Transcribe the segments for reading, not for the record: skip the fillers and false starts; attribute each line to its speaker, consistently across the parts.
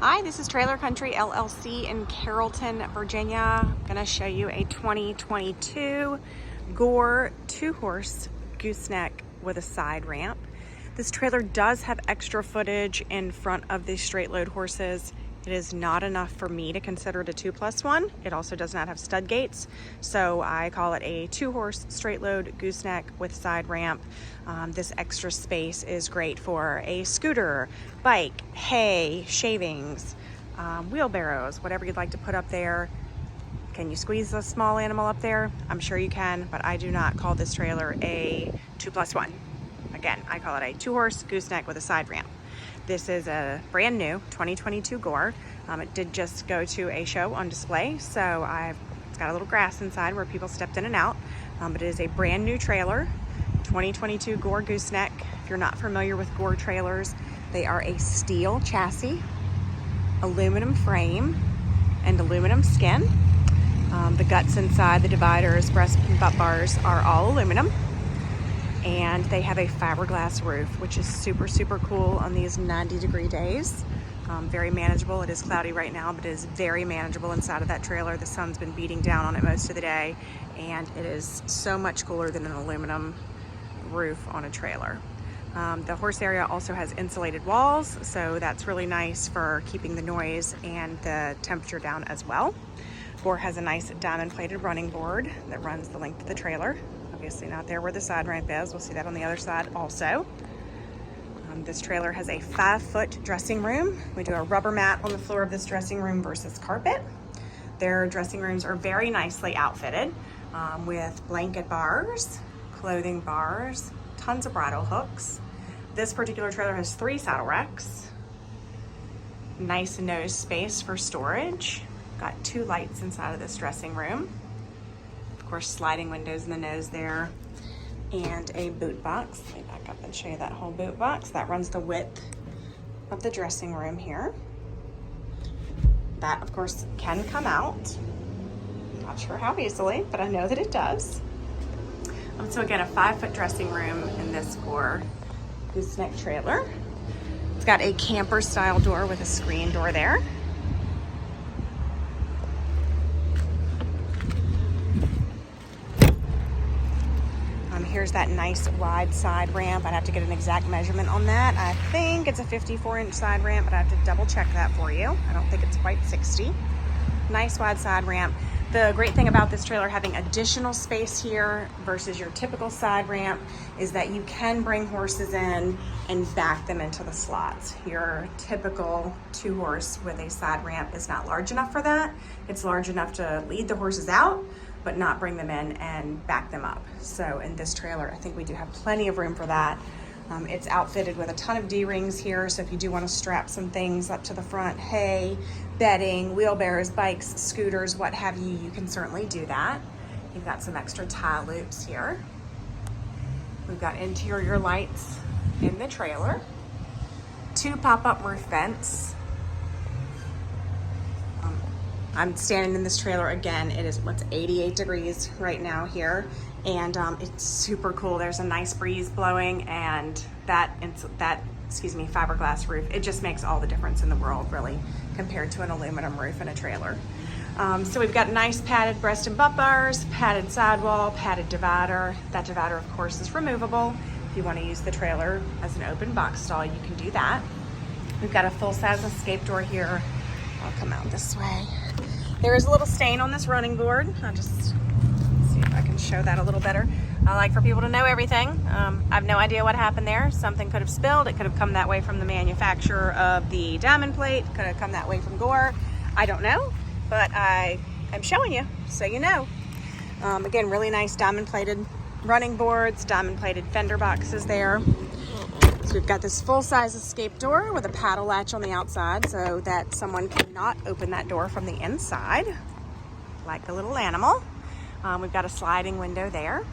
Speaker 1: Hi, this is Trailer Country LLC in Carrollton, Virginia. I'm gonna show you a 2022 Gore 2-horse gooseneck with a side ramp. This trailer does have extra footage in front of these straight load horses. It is not enough for me to consider it a 2+1. It also does not have stud gates, so I call it a 2-horse straight load gooseneck with side ramp. This extra space is great for a scooter, bike, hay, shavings, wheelbarrows, whatever you'd like to put up there. Can you squeeze a small animal up there? I'm sure you can, but I do not call this trailer a 2+1. Again, I call it a 2-horse gooseneck with a side ramp. This is a brand new 2022 Gore. It did just go to a show on display, so it's got a little grass inside where people stepped in and out. But it is a brand new trailer, 2022 Gore gooseneck. If you're not familiar with Gore trailers, they are a steel chassis, aluminum frame, and aluminum skin. The guts inside, the dividers, breast and butt bars are all aluminum. And they have a fiberglass roof, which is super, super cool on these 90-degree days. Very manageable. It is cloudy right now, but it is very manageable inside of that trailer. The sun's been beating down on it most of the day, and it is so much cooler than an aluminum roof on a trailer. The horse area also has insulated walls, so that's really nice for keeping the noise and the temperature down as well. Gore has a nice diamond-plated running board that runs the length of the trailer. Obviously not there where the side ramp is. We'll see that on the other side also. This trailer has a 5-foot dressing room. We do a rubber mat on the floor of this dressing room versus carpet. Their dressing rooms are very nicely outfitted with blanket bars, clothing bars, tons of bridle hooks. This particular trailer has 3 saddle racks. Nice nose space for storage. Got 2 lights inside of this dressing room. Of course, sliding windows in the nose there, and a boot box. Let me back up and show you that whole boot box. That runs the width of the dressing room here. That, of course, can come out. Not sure how easily, but I know that it does. So again, a 5-foot dressing room in this Gore gooseneck trailer. It's got a camper style door with a screen door there. Here's that nice wide side ramp. I'd have to get an exact measurement on that. I think it's a 54-inch side ramp, but I have to double check that for you. I don't think it's quite 60. Nice wide side ramp. The great thing about this trailer having additional space here versus your typical side ramp is that you can bring horses in and back them into the slots. Your typical 2-horse with a side ramp is not large enough for that. It's large enough to lead the horses out, but not bring them in and back them up. So in this trailer, I think we do have plenty of room for that. It's outfitted with a ton of D-rings here, so if you do want to strap some things up to the front, hay, bedding, wheelbarrows, bikes, scooters, what have you, you can certainly do that. You've got some extra tie loops here. We've got interior lights in the trailer, 2 pop-up roof vents. I'm standing in this trailer again. It is 88 degrees right now here, and it's super cool. There's a nice breeze blowing, and that fiberglass roof, it just makes all the difference in the world, really, compared to an aluminum roof in a trailer. So we've got nice padded breast and butt bars, padded sidewall, padded divider. That divider, of course, is removable. If you want to use the trailer as an open box stall, you can do that. We've got a full-size escape door here. I'll come out this way. There is a little stain on this running board. I'll just see if I can show that a little better. I like for people to know everything. I have no idea what happened there. Something could have spilled. It could have come that way from the manufacturer of the diamond plate. Could have come that way from Gore. I don't know, but I am showing you so you know. Again, really nice diamond plated running boards, diamond plated fender boxes there. So we've got this full-size escape door with a paddle latch on the outside so that someone cannot open that door from the inside, like a little animal. We've got a sliding window there.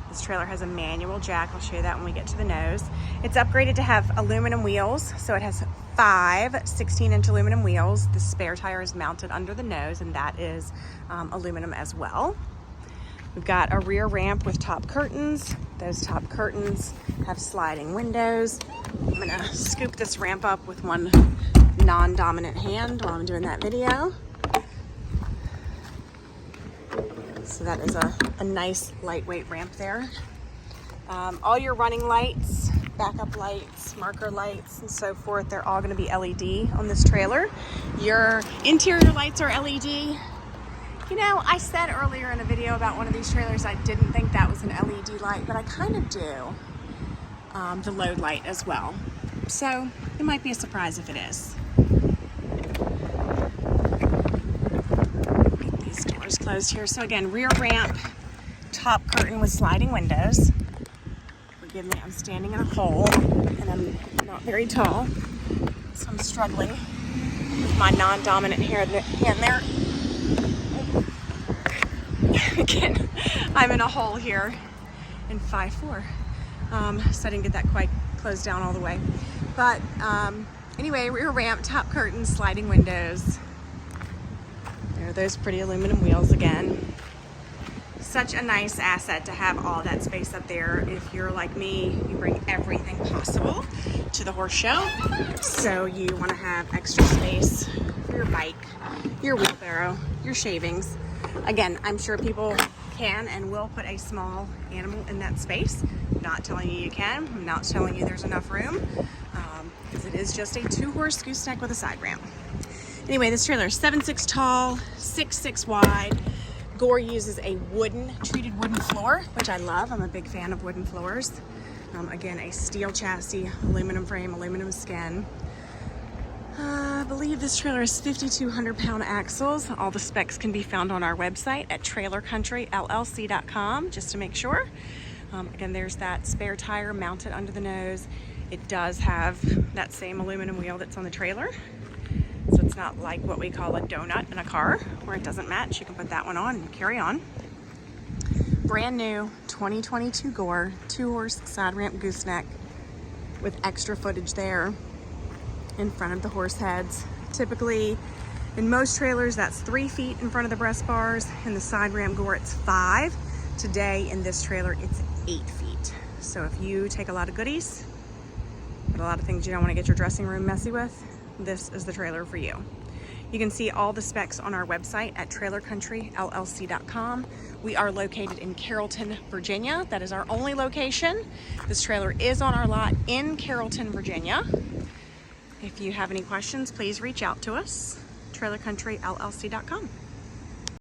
Speaker 1: This trailer has a manual jack. I'll show you that when we get to the nose. It's upgraded to have aluminum wheels, so it has 5 16-inch aluminum wheels. The spare tire is mounted under the nose, and that is aluminum as well. We've got a rear ramp with top curtains. Those top curtains have sliding windows. I'm gonna scoop this ramp up with one non-dominant hand while I'm doing that video. So that is a nice lightweight ramp there. All your running lights, backup lights, marker lights, and so forth, they're all gonna be LED on this trailer. Your interior lights are LED. You know, I said earlier in a video about one of these trailers I didn't think that was an LED light, but I kind of do. The load light as well. So it might be a surprise if it is. Get these doors closed here. So again, rear ramp, top curtain with sliding windows. Forgive me, I'm standing in a hole and I'm not very tall, so I'm struggling with my non-dominant hand there. Again, I'm in a hole here in 5'4", so I didn't get that quite closed down all the way. But anyway, rear ramp, top curtains, sliding windows. There are those pretty aluminum wheels again. Such a nice asset to have all that space up there. If you're like me, you bring everything possible to the horse show. So you want to have extra space for your bike, your wheelbarrow, your shavings. Again, I'm sure people can and will put a small animal in that space. I'm not telling you you can. I'm not telling you there's enough room, because it is just a 2-horse gooseneck with a side ramp. Anyway, this trailer is 7'6" tall, 6'6" wide. Gore uses a treated wooden floor, which I love. I'm a big fan of wooden floors. Again, a steel chassis, aluminum frame, aluminum skin. I believe this trailer is 5,200 pound axles. All the specs can be found on our website at trailercountryllc.com, just to make sure. Again, there's that spare tire mounted under the nose. It does have that same aluminum wheel that's on the trailer. So it's not like what we call a donut in a car where it doesn't match. You can put that one on and carry on. Brand new 2022 Gore 2-horse side ramp gooseneck with extra footage there in front of the horse heads. Typically, in most trailers, that's 3 feet in front of the breast bars. In the side ramp Gore, it's 5. Today, in this trailer, it's 8 feet. So if you take a lot of goodies, but a lot of things you don't want to get your dressing room messy with, this is the trailer for you. You can see all the specs on our website at trailercountryllc.com. We are located in Carrollton, Virginia. That is our only location. This trailer is on our lot in Carrollton, Virginia. If you have any questions, please reach out to us, trailercountryllc.com.